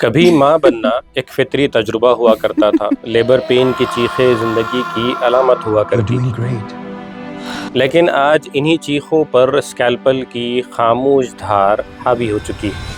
कभी माँ बनना एक फितरी तजुर्बा हुआ करता था। लेबर पेन की चीखें जिंदगी की अलामत हुआ करती थी, लेकिन आज इन्हीं चीखों पर स्कैल्पल की खामोश धार हावी हो चुकी है।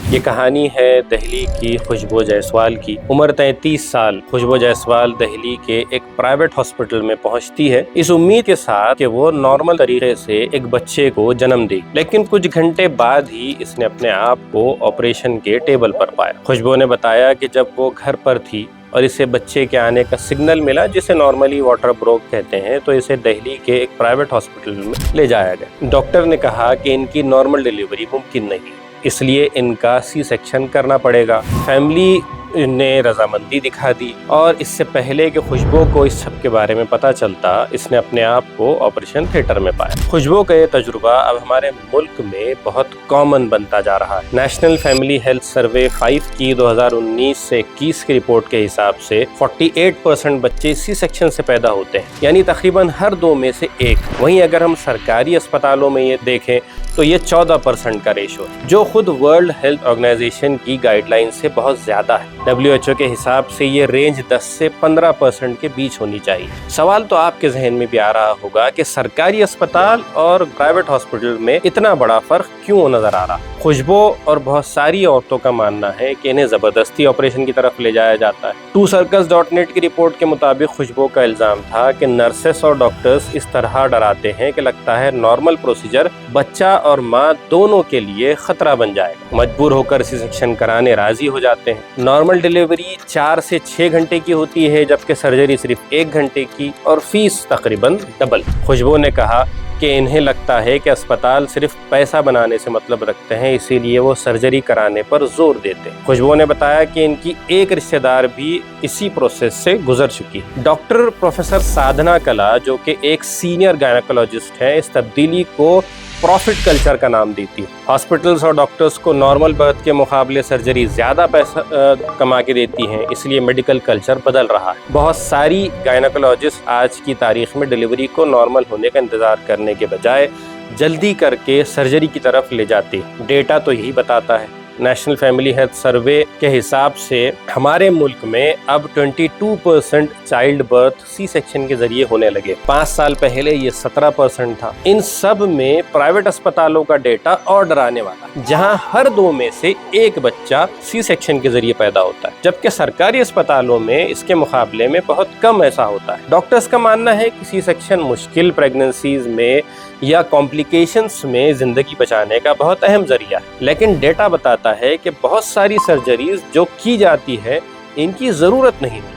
ये कहानी है दिल्ली की खुशबू जायसवाल की। उम्र 33 साल। खुशबू जायसवाल दिल्ली के एक प्राइवेट हॉस्पिटल में पहुंचती है इस उम्मीद के साथ कि वो नॉर्मल तरीके से एक बच्चे को जन्म दे, लेकिन कुछ घंटे बाद ही इसने अपने आप को ऑपरेशन के टेबल पर पाया। खुशबू ने बताया कि जब वो घर पर थी और इसे बच्चे के आने का सिग्नल मिला, जिसे नॉर्मली वाटर ब्रोक कहते हैं, तो इसे दिल्ली के एक प्राइवेट हॉस्पिटल में ले जाया गया। डॉक्टर ने कहा कि इनकी नॉर्मल डिलीवरी मुमकिन नहीं, इसलिए इनका सी सेक्शन करना पड़ेगा। फैमिली ने रजामंदी दिखा दी और इससे पहले कि खुशबू को इस सब के बारे में पता चलता, इसने अपने आप को ऑपरेशन थिएटर में पाया। खुशबू का ये तजुर्बा अब हमारे मुल्क में बहुत कॉमन बनता जा रहा है। नेशनल फैमिली हेल्थ सर्वे 5 की 2019 से 21 की रिपोर्ट के हिसाब से 48% बच्चे सी सेक्शन से पैदा होते हैं, यानी तकरीबन हर 2 में से 1। वहीं अगर हम सरकारी अस्पतालों में ये देखें तो ये 14% का रेशो है, जो खुद वर्ल्ड हेल्थ ऑर्गेनाइजेशन की गाइडलाइन से बहुत ज्यादा है। WHO के हिसाब से ये रेंज 10 से 15% के बीच होनी चाहिए। सवाल तो आपके जहन में भी आ रहा होगा कि सरकारी अस्पताल और प्राइवेट हॉस्पिटल में इतना बड़ा फर्क क्यों नजर आ रहा। खुशबू और बहुत सारी औरतों का मानना है कि इन्हें जबरदस्ती ऑपरेशन की तरफ ले जाया जाता है। 2circus.net की रिपोर्ट के मुताबिक खुशबू का इल्जाम था कि नर्सेस और डॉक्टर्स इस तरह डराते हैं कि लगता है नॉर्मल प्रोसीजर बच्चा और माँ दोनों के लिए खतरा बन जाएगा। मजबूर होकर सी सेक्शन कराने राजी हो जाते हैं। नॉर्मल डिलीवरी 4 से 6 घंटे की होती है, जबकि सर्जरी सिर्फ 1 घंटे की, और फीस तकरीबन डबल। खुशबू ने कहा कि इन्हें लगता है कि अस्पताल सिर्फ पैसा बनाने से मतलब रखते हैं, इसीलिए वो सर्जरी कराने पर जोर देते हैं। खुशबू ने बताया कि इनकी एक रिश्तेदार भी इसी प्रोसेस से गुजर चुकी है। डॉक्टर प्रोफेसर साधना कला, जो कि एक सीनियर गायनेकोलॉजिस्ट है, इस तब्दीली को प्रॉफिट कल्चर का नाम देती है। हॉस्पिटल्स और डॉक्टर्स को नॉर्मल बर्थ के मुकाबले सर्जरी ज्यादा पैसा कमा के देती हैं, इसलिए मेडिकल कल्चर बदल रहा है। बहुत सारी गायनेकोलॉजिस्ट आज की तारीख में डिलीवरी को नॉर्मल होने का इंतजार करने के बजाय जल्दी करके सर्जरी की तरफ ले जाती है। डेटा तो यही बताता है। नेशनल फैमिली हेल्थ सर्वे के हिसाब से हमारे मुल्क में अब 22% चाइल्ड बर्थ सी सेक्शन के जरिए होने लगे। 5 साल पहले ये 17% था। इन सब में प्राइवेट अस्पतालों का डेटा और डराने वाला, जहां हर 2 में से 1 बच्चा सी सेक्शन के जरिए पैदा होता है, जबकि सरकारी अस्पतालों में इसके मुकाबले में बहुत कम ऐसा होता है। डॉक्टर्स का मानना है कि सी सेक्शन मुश्किल प्रेगनेंसीज में या कॉम्प्लिकेशंस में जिंदगी बचाने का बहुत अहम जरिया है, लेकिन डेटा बताता है कि बहुत सारी सर्जरीज जो की जाती है इनकी जरूरत नहीं होती।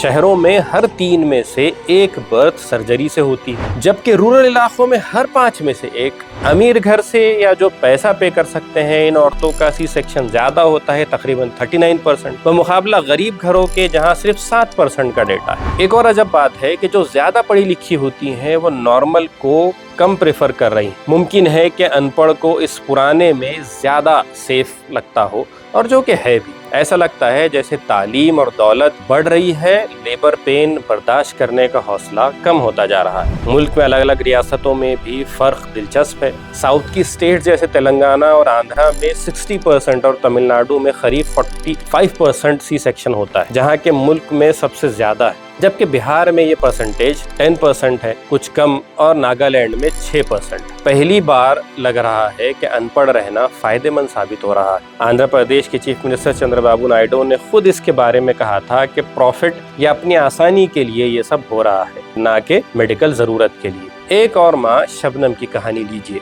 शहरों में हर 3 में से 1 बर्थ सर्जरी से होती है, जबकि रूरल इलाकों में हर 5 में से 1। अमीर घर से या जो पैसा पे कर सकते हैं, इन औरतों का सी सेक्शन ज्यादा होता है, तकरीबन 39%, बमुकाबला गरीब घरों के, जहां सिर्फ 7% का डेटा है। एक और अजब बात है कि जो ज्यादा पढ़ी लिखी होती हैं वो नॉर्मल को कम प्रेफर कर रही। मुमकिन है कि अनपढ़ को इस पुराने में ज्यादा सेफ लगता हो, और जो कि है भी। ऐसा लगता है जैसे तालीम और दौलत बढ़ रही है, लेबर पेन बर्दाश्त करने का हौसला कम होता जा रहा है। मुल्क में अलग अलग रियासतों में भी फर्क दिलचस्प है। साउथ की स्टेट जैसे तेलंगाना और आंध्रा में 60% और तमिलनाडु में करीब 45% सी सेक्शन होता है, जहाँ के मुल्क में सबसे ज्यादा है, जबकि बिहार में ये परसेंटेज 10% है, कुछ कम, और नागालैंड में 6%। पहली बार लग रहा है कि अनपढ़ रहना फायदेमंद साबित हो रहा है। आंध्र प्रदेश के चीफ मिनिस्टर चंद्रबाबू नायडू ने खुद इसके बारे में कहा था कि प्रॉफिट या अपनी आसानी के लिए ये सब हो रहा है, ना कि मेडिकल जरूरत के लिए। एक और माँ शबनम की कहानी लीजिए।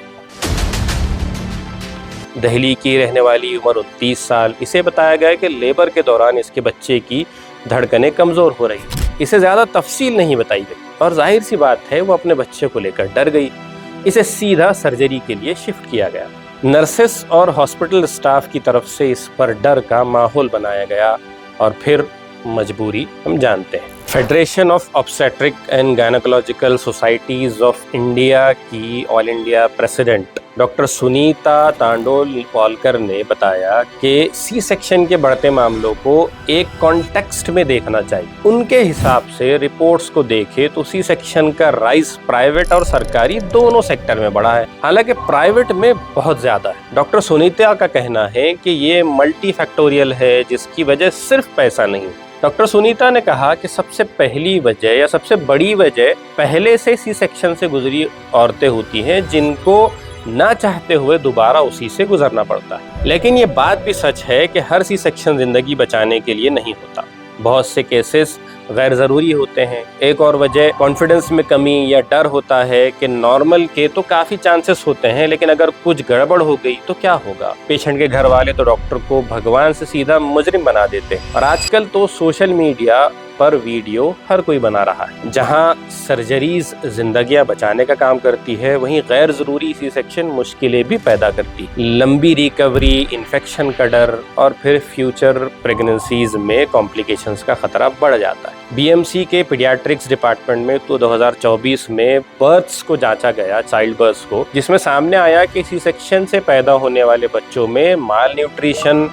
दिल्ली की रहने वाली उम्र 29 साल। इसे बताया गया कि लेबर के दौरान इसके बच्चे की धड़कनें कमजोर हो रही। इसे ज्यादा तफसील नहीं बताई गई और जाहिर सी बात है वो अपने बच्चे को लेकर डर गई। इसे सीधा सर्जरी के लिए शिफ्ट किया गया। नर्सेस और हॉस्पिटल स्टाफ की तरफ से इस पर डर का माहौल बनाया गया, और फिर मजबूरी हम जानते हैं। Federation of obstetric and gynecological societies of India की all India president doctor Sunita Tandolkar نے بتایا کہ سی سیکشن کے بڑھتے معاملوں کو ایک کانٹیکسٹ میں دیکھنا چاہیے۔ ان کے حساب سے رپورٹس کو دیکھے تو سی سیکشن کا رائز پرائیویٹ اور سرکاری دونوں سیکٹر میں بڑھا ہے، حالانکہ پرائیویٹ میں بہت زیادہ ہے۔ ڈاکٹر سنیتا کا کہنا ہے کہ یہ ملٹی فیکٹوریل ہے، جس کی وجہ صرف پیسہ نہیں۔ ڈاکٹر سنیتا نے کہا کہ سب سے پہلی وجہ یا سب سے بڑی وجہ پہلے سے سی سیکشن سے گزری عورتیں ہوتی ہیں، جن کو نہ چاہتے ہوئے دوبارہ اسی سے گزرنا پڑتا ہے۔ لیکن یہ بات بھی سچ ہے کہ ہر سی سیکشن زندگی بچانے کے لیے نہیں ہوتا، بہت سے کیسز غیر ضروری ہوتے ہیں۔ ایک اور وجہ کانفیڈنس میں کمی یا ڈر ہوتا ہے کہ نارمل کے تو کافی چانسز ہوتے ہیں، لیکن اگر کچھ گڑبڑ ہو گئی تو کیا ہوگا۔ پیشنٹ کے گھر والے تو ڈاکٹر کو بھگوان سے سیدھا مجرم بنا دیتے ہیں، اور آج کل تو سوشل میڈیا پر ویڈیو ہر کوئی بنا رہا ہے۔ جہاں سرجریز زندگیاں بچانے کا کام کرتی ہے، وہیں غیر ضروری سی سیکشن مشکلیں بھی پیدا کرتی، لمبی ریکوری، انفیکشن کا ڈر، اور پھر فیوچر پریگننسیز میں کمپلیکیشنز کا خطرہ بڑھ جاتا ہے۔ بی ایم سی کے پیڈیاٹرکس ڈپارٹمنٹ میں تو 2024 میں برتھس کو جانچا گیا، چائلڈ برتھس کو، جس میں سامنے آیا کہ سی سیکشن سے پیدا ہونے والے بچوں میں مال نیوٹریشن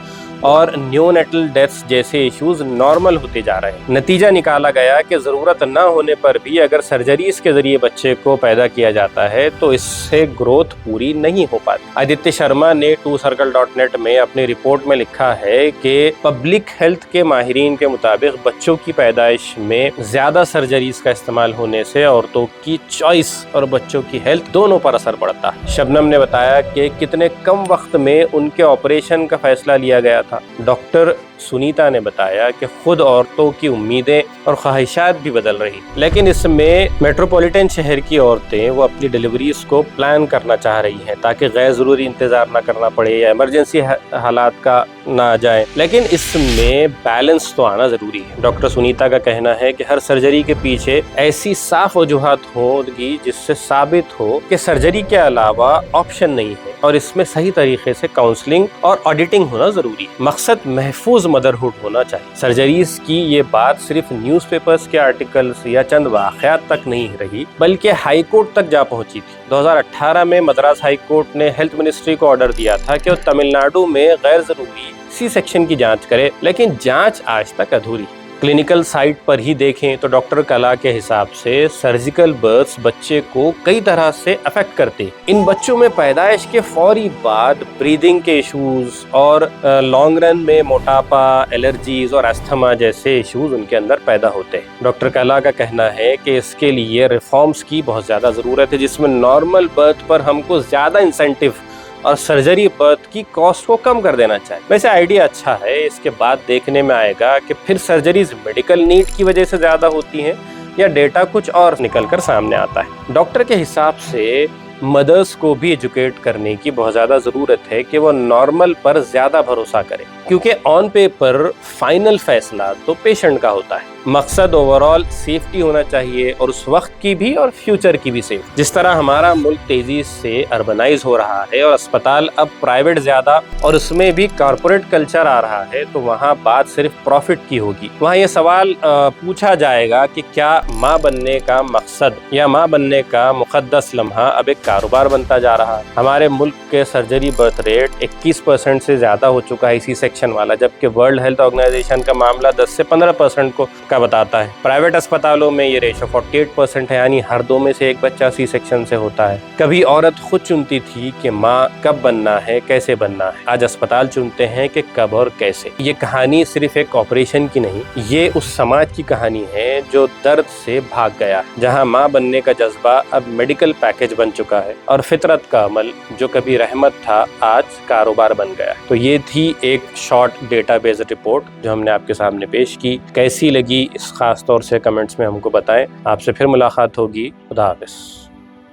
اور نیونیٹل ڈیتھس جیسے ایشوز نارمل ہوتے جا رہے ہیں۔ نتیجہ نکالا گیا کہ ضرورت نہ ہونے پر بھی اگر سرجریز کے ذریعے بچے کو پیدا کیا جاتا ہے تو اس سے گروتھ پوری نہیں ہو پاتی۔ آدتیہ شرما نے 2circle.net میں اپنی رپورٹ میں لکھا ہے کہ پبلک ہیلتھ کے ماہرین کے مطابق بچوں کی پیدائش میں زیادہ سرجریز کا استعمال ہونے سے عورتوں کی چوائس اور بچوں کی ہیلتھ دونوں پر اثر پڑتا ہے۔ شبنم نے بتایا کہ کتنے کم وقت میں ان کے آپریشن کا فیصلہ لیا گیا تھا۔ ڈاکٹر سنیتا نے بتایا کہ خود عورتوں کی امیدیں اور خواہشات بھی بدل رہی، لیکن اس میں میٹروپولیٹن شہر کی عورتیں وہ اپنی ڈیلیوریز کو پلان کرنا چاہ رہی ہیں تاکہ غیر ضروری انتظار نہ کرنا پڑے یا ایمرجنسی حالات کا نہ آ جائے، لیکن اس میں بیلنس تو آنا ضروری ہے۔ ڈاکٹر سنیتا کا کہنا ہے کہ ہر سرجری کے پیچھے ایسی صاف وجوہات ہوں گی جس سے ثابت ہو کہ سرجری کے علاوہ آپشن نہیں ہے، اور اس میں صحیح طریقے سے کاؤنسلنگ اور آڈیٹنگ ہونا ضروری ہے۔ مقصد محفوظ مدرہڈ ہونا چاہیے۔ سرجریز کی یہ بات صرف نیوز پیپرز کے آرٹیکلز یا چند واقعات تک نہیں رہی، بلکہ ہائی کورٹ تک جا پہنچی تھی۔ 2018 میں مدراس ہائی کورٹ نے ہیلتھ منسٹری کو آرڈر دیا تھا کہ وہ تمل ناڈو میں غیر ضروری سی سیکشن کی جانچ کرے، لیکن جانچ آج تک ادھوری۔ کلینکل سائٹ پر ہی دیکھیں تو ڈاکٹر کلا کے حساب سے سرجیکل برتھس بچے کو کئی طرح سے افیکٹ کرتے ہیں۔ ان بچوں میں پیدائش کے فوری بعد بریدنگ کے ایشوز اور لانگ رن میں موٹاپا، الرجیز اور استھما جیسے ایشوز ان کے اندر پیدا ہوتے ہیں۔ ڈاکٹر کلا کا کہنا ہے کہ اس کے لیے ریفارمز کی بہت زیادہ ضرورت ہے، جس میں نارمل برتھ پر ہم کو زیادہ انسینٹیو اور سرجری برتھ کی کاسٹ کو کم کر دینا چاہیے۔ ویسے آئیڈیا اچھا ہے، اس کے بعد دیکھنے میں آئے گا کہ پھر سرجریز میڈیکل نیڈ کی وجہ سے زیادہ ہوتی ہیں یا ڈیٹا کچھ اور نکل کر سامنے آتا ہے۔ ڈاکٹر کے حساب سے مدرس کو بھی ایجوکیٹ کرنے کی بہت زیادہ ضرورت ہے کہ وہ نارمل پر زیادہ بھروسہ کرے، کیونکہ آن پیپر فائنل فیصلہ تو پیشنٹ کا ہوتا ہے۔ مقصد اوورال سیفٹی ہونا چاہیے، اور اس وقت کی بھی اور فیوچر کی بھی سیفٹی۔ جس طرح ہمارا ملک تیزی سے اربنائز ہو رہا ہے اور اسپتال اب پرائیویٹ زیادہ اور اس میں بھی کارپوریٹ کلچر آ رہا ہے، تو وہاں بات صرف پروفٹ کی ہوگی۔ وہاں یہ سوال پوچھا جائے گا کہ کیا ماں بننے کا مقصد یا ماں بننے کا مقدس لمحہ اب ایک کاروبار بنتا جا رہا ہے؟ ہمارے ملک کے سرجری برتھ ریٹ 21% سے زیادہ ہو چکا ہے سی سیکشن والا، جبکہ ورلڈ ہیلتھ آرگنائزیشن کا معاملہ 10 سے 15% کا بتاتا ہے۔ پرائیویٹ اسپتالوں میں یہ ریشو 48% ہے، یعنی ہر 2 میں سے 1 بچہ سی سیکشن سے ہوتا ہے۔ کبھی عورت خود چنتی تھی کہ ماں کب بننا ہے، کیسے بننا ہے، آج اسپتال چنتے ہیں کہ کب اور کیسے۔ یہ کہانی صرف ایک آپریشن کی نہیں، یہ اس سماج کی کہانی ہے جو درد سے بھاگ گیا ہے، جہاں ماں بننے کا جذبہ اب میڈیکل پیکج بن چکا ہے، اور فطرت کا عمل جو کبھی رحمت تھا آج کاروبار بن گیا۔ تو یہ تھی ایک شارٹ ڈیٹا بیس رپورٹ جو ہم نے آپ کے سامنے پیش کی۔ کیسی لگی اس خاص طور سے کمنٹس میں ہم کو بتائیں۔ آپ سے پھر ملاقات ہوگی۔ خدا حافظ۔